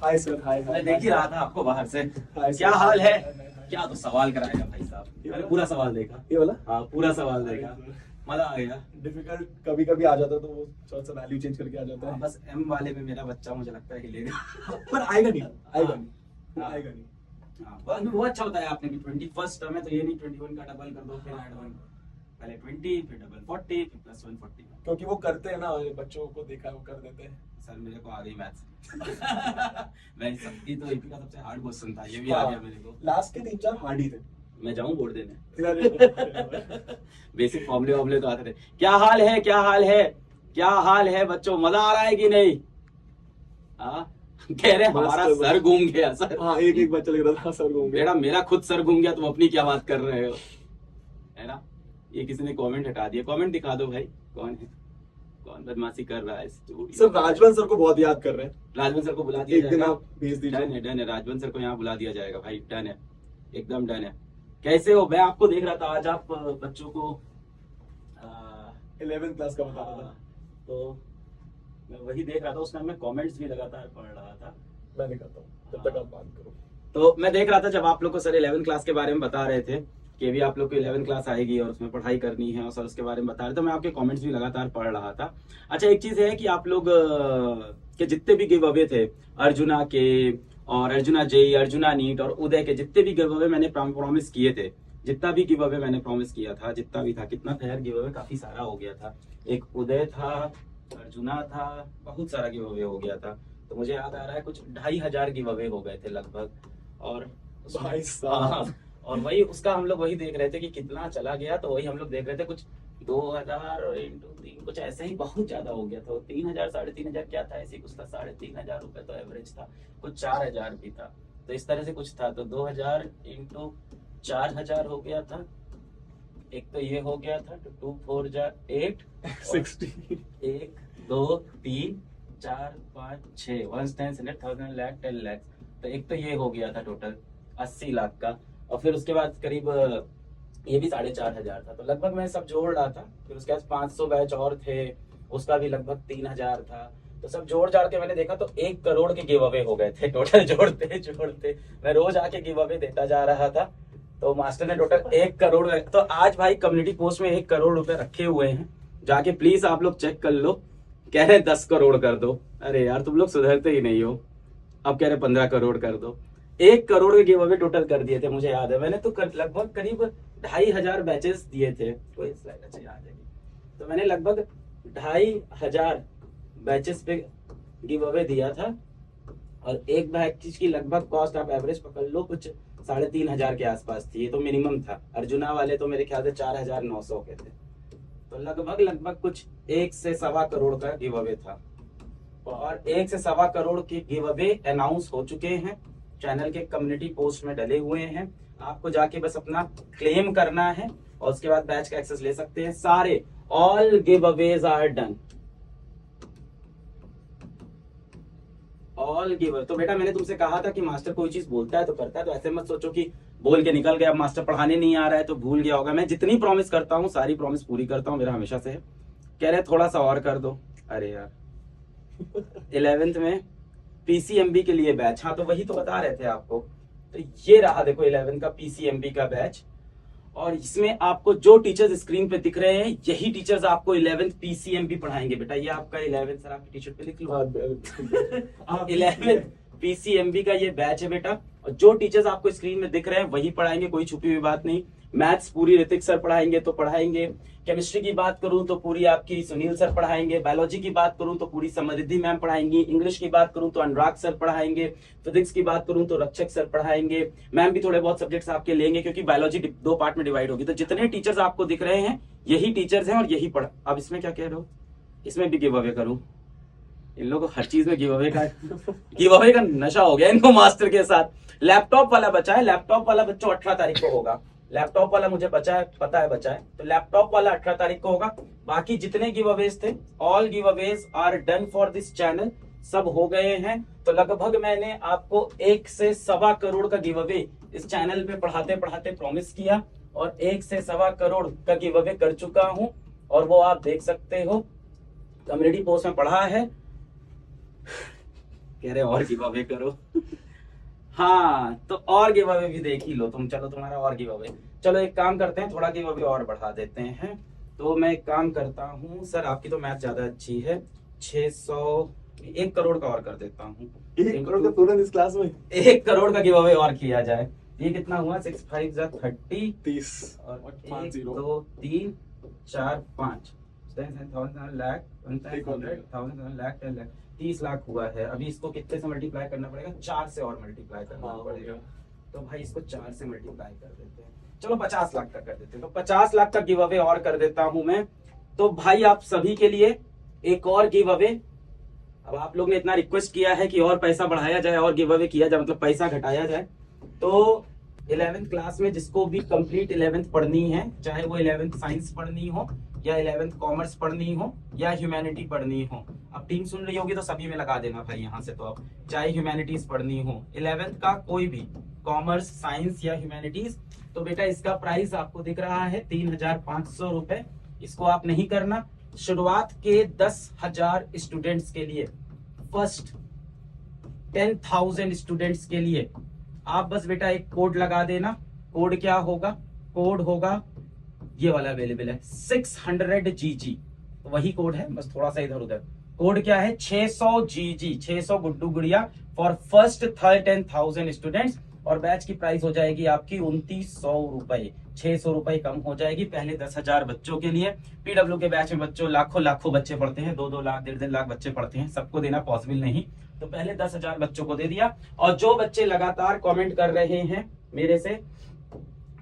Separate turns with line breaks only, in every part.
Hi sir, हाय
मैं
हाय।
देख ही रहा था आपको बाहर से।
हाय
क्या
सर।
हाल है? क्या तो सवाल कराएगा भाई साहब। मैंने पूरा सवाल देखा।
ये वाला
हाँ, पूरा सवाल देखा, मजा आ गया।
डिफिकल्ट कभी कभी आ जाता है, तो वो थोड़ा सा वैल्यू चेंज करके आ जाता
हाँ,
है।
बस एम वाले में मेरा बच्चा मुझे लगता है हिलेगा।
पर आएगा नहीं, आएगा नहीं,
हाँ।
आएगा नहीं।
हाँ, वो अच्छा होता है आपने कि 21 टर्म है तो ये नहीं 21 का डबल कर दो फिर ऐड 1, पहले 20 फिर डबल 40 फिर प्लस 140।
क्योंकि वो करते हैं ना, बच्चों को देखा है वो कर देते हैं।
सर मेरे को आ गई मैथ्स। मैं सबकी तो एपी का सबसे हार्ड क्वेश्चन था, ये भी आ गया मेरे को।
लास्ट के 3-4 हार्ड ही थे।
मैं जाऊं बोर्ड देने।
अरे,
बेसिक फॉर्मूले वॉर्मूले तो आते थे। क्या हाल है, क्या हाल है, क्या हाल है बच्चों, मजा आ रहा है कि नहीं? हाँ, कह रहे हैं, हमारा
मस्त,
सर घूम गया सर।
हाँ एक एक बच्चा लग रहा था सर घूम गया।
बेटा मेरा खुद सर घूम गया, तुम अपनी क्या बात कर रहे हो, है ना? ये किसी ने कमेंट हटा दिया, कमेंट दिखा दो भाई, कौन है, कौन बदमाशी कर रहा है स्टूडियो?
सर राजवन सर को बहुत याद कर रहे हैं।
राजवन सर को बुला दिया
एक दिन
जाएगा।
आप भेज दीजिए।
डन है, डन है, राजवन सर को यहाँ बुला दिया जाएगा भाई, डन है, एकदम डन है। कैसे हो? मैं आपको देख रहा था आज आप बच्चों को
11th क्लास का बता रहा था।
तो मैं वही देख रहा था, उसमें मैं कमेंट्स भी लगातार पढ़ रहा था।
मैं दिखाता हूँ जब तक आप बात करो।
तो मैं देख रहा था जब आप लोग को सर 11th क्लास के बारे में बता रहे थे कि अभी आप लोग को 11th क्लास आएगी और उसमें पढ़ाई करनी है और सर उसके बारे में बता रहे थे, तो मैं आपके कमेंट्स भी लगातार पढ़ रहा था। अच्छा, एक चीज है कि आप लोग के जितने भी गिव अवे थे, अर्जुना के और अर्जुना जेई, अर्जुना नीट और उदय के जितने भी गिव अवे मैंने प्रॉमिस किए थे, जितना भी गिव अवे मैंने प्रॉमिस किया था, जितना भी था, कितना था यार गिव अवे, काफी सारा हो गया था। एक उदय था, अर्जुना था, बहुत सारा गिव अवे हो गया था। तो मुझे याद आ रहा है कुछ 2500 गिव अवे हो गए थे लगभग। और
भाई
हाँ,
साहब,
और वही उसका हम लोग वही देख रहे थे कि कितना चला गया, तो वही हम लोग देख रहे थे कुछ 2000 इंटू 3 कुछ ऐसे ही बहुत ज्यादा हो गया था। 3000 3500 क्या था, ऐसे ही कुछ था, 3500 रुपए तो एवरेज था, कुछ 4000 भी था, तो इस तरह से कुछ था। तो 2000 इंटू 4000 हो गया था, एक तो ये हो गया था, तो 2 4 जा 8
60
1 2 3 4 5 6 1 10 100 लाख 10 लाख, तो एक तो ये हो गया था टोटल 80 लाख का। और फिर उसके बाद करीब ये भी 4500 था, तो लगभग मैं सब जोड़ रहा था। फिर उसके बाद 500 बैच और थे, उसका भी लगभग 3000 था। तो सब जोड़ जाड़ के मैंने देखा तो 1 करोड़ के गिव अवे हो गए थे टोटल, जोड़ते जोड़ते मैं रोज आके गिव अवे देता जा रहा था। तो मास्टर ने टोटल 1 करोड़, तो आज भाई कम्युनिटी पोस्ट में 1 करोड़ रुपए रखे हुए हैं, जाके प्लीज आप लोग चेक कर लो। कह रहे 10 करोड़ कर दो, अरे यार तुम लोग सुधरते ही नहीं हो। अब कह रहे 15 करोड़ कर दो। 1 करोड़ के गिव अवे टोटल कर दिए थे, मुझे याद है मैंने तो लगभग करीब 2500 बैचेस दिए थे। कोई स्लाइड अच्छा याद है, तो मैंने लगभग 2500 बैचेस पे गिव अवे दिया था। और एक बैच की लगभग कॉस्ट आप एवरेज पकड़ लो कुछ 3500 के आसपास थी, ये तो मिनिमम था। अर्जुना वाले तो मेरे ख्याल से 4900 के थे, तो लगभग लगभग कुछ 1 से सवा करोड़ का गिव अवे था। और 1 से सवा करोड़ के गिव अवे अनाउंस हो चुके हैं, चैनल के कम्युनिटी पोस्ट में डले हुए हैं। आपको जाके बस अपना क्लेम करना है और उसके बाद बैच का एक्सेस ले सकते हैं। सारे all giveaways are done, all give. तो बेटा मैंने तुमसे कहा था कि मास्टर कोई चीज बोलता है तो करता है, तो ऐसे मत सोचो कि बोल के निकल गया, अब मास्टर पढ़ाने नहीं आ रहा है तो भूल गया होगा। मैं जितनी प्रॉमिस करता हूँ सारी प्रॉमिस पूरी करता हूँ, मेरा हमेशा से है। कह रहे थोड़ा सा और कर दो, अरे यार 11th में पीसीएमबी के लिए बैच, हाँ तो वही तो बता रहे थे आपको। तो ये रहा देखो 11 का पीसीएमबी का बैच, और इसमें आपको जो टीचर्स स्क्रीन पे दिख रहे हैं यही टीचर्स आपको 11th पीसीएमबी पढ़ाएंगे। बेटा ये आपका 11th, सर आपकी टी शर्ट पे लिख लो 11th पीसीएमबी का ये बैच है बेटा, और जो टीचर्स आपको स्क्रीन में दिख रहे हैं वही पढ़ाएंगे, कोई छुपी हुई बात नहीं। मैथ्स पूरी ऋतिक सर पढ़ाएंगे तो पढ़ाएंगे, केमिस्ट्री की बात करूं तो पूरी आपकी सुनील सर पढ़ाएंगे, बायोलॉजी की बात करूं तो पूरी समृद्धि मैम पढ़ाएंगी, इंग्लिश की बात करूं तो अनुराग सर पढ़ाएंगे, फिजिक्स की बात करूं तो रक्षक सर पढ़ाएंगे। मैम भी थोड़े बहुत सब्जेक्ट्स आपके लेंगे क्योंकि बायोलॉजी 2 पार्ट में डिवाइड होगी। तो जितने टीचर्स आपको दिख रहे हैं यही टीचर्स हैं और यही पढ़। अब इसमें क्या कह रहे हो, इसमें भी गिव अवे करूं? इन लोगों को हर चीज में गिव अवे का नशा हो गया इनको मास्टर के साथ। लैपटॉप वाला बचा है, लैपटॉप वाला बच्चों 18 तारीख को होगा। लैपटॉप वाला मुझे बचा है, पता है बचा है, तो लैपटॉप वाला 18 तारीख को होगा। बाकी जितने गिव अवेज थे, all giveaways are done for this channel, सब हो गए हैं। तो लगभग मैंने आपको 1 से सवा करोड़ का गिव अवे इस चैनल पे पढ़ाते पढ़ाते प्रॉमिस किया, और 1 से सवा करोड़ का गिव अवे कर चुका हूं, और वो आप देख सकते हो कम्युनिटी पोस्ट में पढ़ा है। कह रहे और गिव अवे करो। हाँ तो और गिव अवे भी देख ही लो तुम, चलो तुम्हारा और गिव अवे। चलो एक काम करते हैं, थोड़ा गिव अवे और बढ़ा देते हैं। तो मैं एक काम करता हूँ सर, आपकी तो मैथ ज्यादा अच्छी है, 600 1 करोड़ का और कर देता हूँ।
1 करोड़ का तुरंत इस क्लास में
1 करोड़ का गिव अवे और किया जाए। ये कितना हुआ, 6 5 जा 30
30
और
5
1
0
2 3 4 5 10,000 लाख 1,000 लाख 10 लाख 30 लाख हुआ है। अभी इसको कितने से मल्टीप्लाई करना पड़ेगा, 4 से और मल्टीप्लाई करना
हाँ, हो
पड़ेगा।
गया।
तो भाई इसको 4 से मल्टीप्लाई कर देते हैं, चलो 50 लाख का कर देते हैं। तो 50 लाख का गिव अवे और कर देता हूं मैं। तो भाई आप सभी के लिए एक और गिव अवे। अब आप लोग ने इतना रिक्वेस्ट किया है कि और पैसा बढ़ाया जाए और गिव अवे किया जाए, मतलब पैसा घटाया जाए। तो 11th क्लास में जिसको भी कंप्लीट 11th पढ़नी है, चाहे वो 11th साइंस पढ़नी हो या 11th कॉमर्स पढ़नी हो या ह्यूमैनिटी पढ़नी हो, अब टीम सुन रही होगी तो सभी में लगा देना भाई यहाँ से। तो अब चाहे ह्यूमैनिटीज पढ़नी हो, 11th का कोई भी कॉमर्स साइंस या ह्यूमैनिटीज, तो बेटा इसका प्राइस आपको दिख रहा है 3,500 रुपए। इसको आप नहीं करना, शुरुआत के 10,000 स्टूडेंट्स के लिए, फर्स्ट 10,000 स्टूडेंट्स के लिए आप बस बेटा एक कोड लगा देना। कोड क्या होगा, कोड होगा ये वाला अवेलेबल है 600 GG, तो वही कोड है, बस थोड़ा सा इधर उधर। कोड क्या है 600 GG, 600 गुड्डू गुड़िया फॉर फर्स्ट 10,000 स्टूडेंट्स। और बैच की प्राइस हो जाएगी आपकी 2,900 रुपए, 600 रुपए कम हो जाएगी पहले 10,000 बच्चों के लिए। पीडब्ल्यू के बैच में बच्चों लाखों बच्चे पढ़ते हैं, 2-2 लाख 1.5 लाख बच्चे पढ़ते हैं, सबको देना पॉसिबल नहीं, तो पहले 10,000 बच्चों को दे दिया। और जो बच्चे लगातार कमेंट कर रहे हैं मेरे से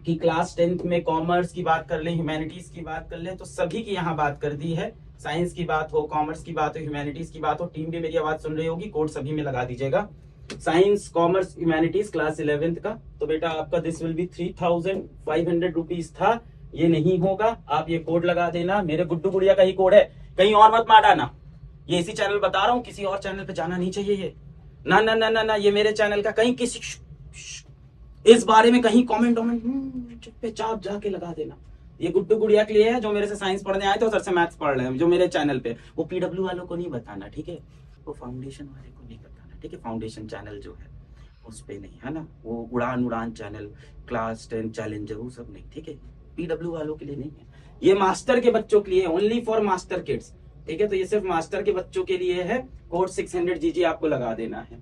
कि क्लास 10th में कॉमर्स की बात कर ले, ह्यूमैनिटीज की बात कर ले, तो सभी की यहाँ बात कर दी है। साइंस की बात हो, कॉमर्स की बात हो, ह्यूमैनिटीज की बात हो, टीम भी मेरी आवाज सुन रही होगी, कोड सभी में लगा दीजिएगा। Science commerce humanities class 11th का, तो बेटा आपका दिस विल बी 3,500 रुपीज था, ये नहीं होगा, आप ये कोड लगा देना। मेरे गुड्डू गुड़िया का ही कोड है, कहीं और मत मारना। ये इसी चैनल बता रहा हूँ, किसी और चैनल पे जाना नहीं चाहिए ये। ना ना ना ना ना, ये मेरे चैनल का, कहीं किसी इस बारे में कहीं कमेंट पे चाप जाके लगा देना। ये गुड्डू गुड़िया के लिए है जो मेरे से साइंस पढ़ने आए थे और सर से मैथ्स पढ़ रहे हैं, जो मेरे चैनल पे। वो पीडब्ल्यू वालों को नहीं बताना, ठीक है, वो फाउंडेशन वाले को नहीं बताना, ठीक है। फाउंडेशन चैनल जो है उस पे नहीं, है ना, वो उड़ान चैनल, क्लास 10 चैलेंजर, वो सब नहीं, ठीक है। पीडब्ल्यू वालों के लिए नहीं है, ये मास्टर के बच्चों के लिए, ओनली फॉर मास्टर किड्स, ठीक है। तो ये सिर्फ मास्टर के बच्चों के लिए है। कोड 600 GG आपको लगा देना है।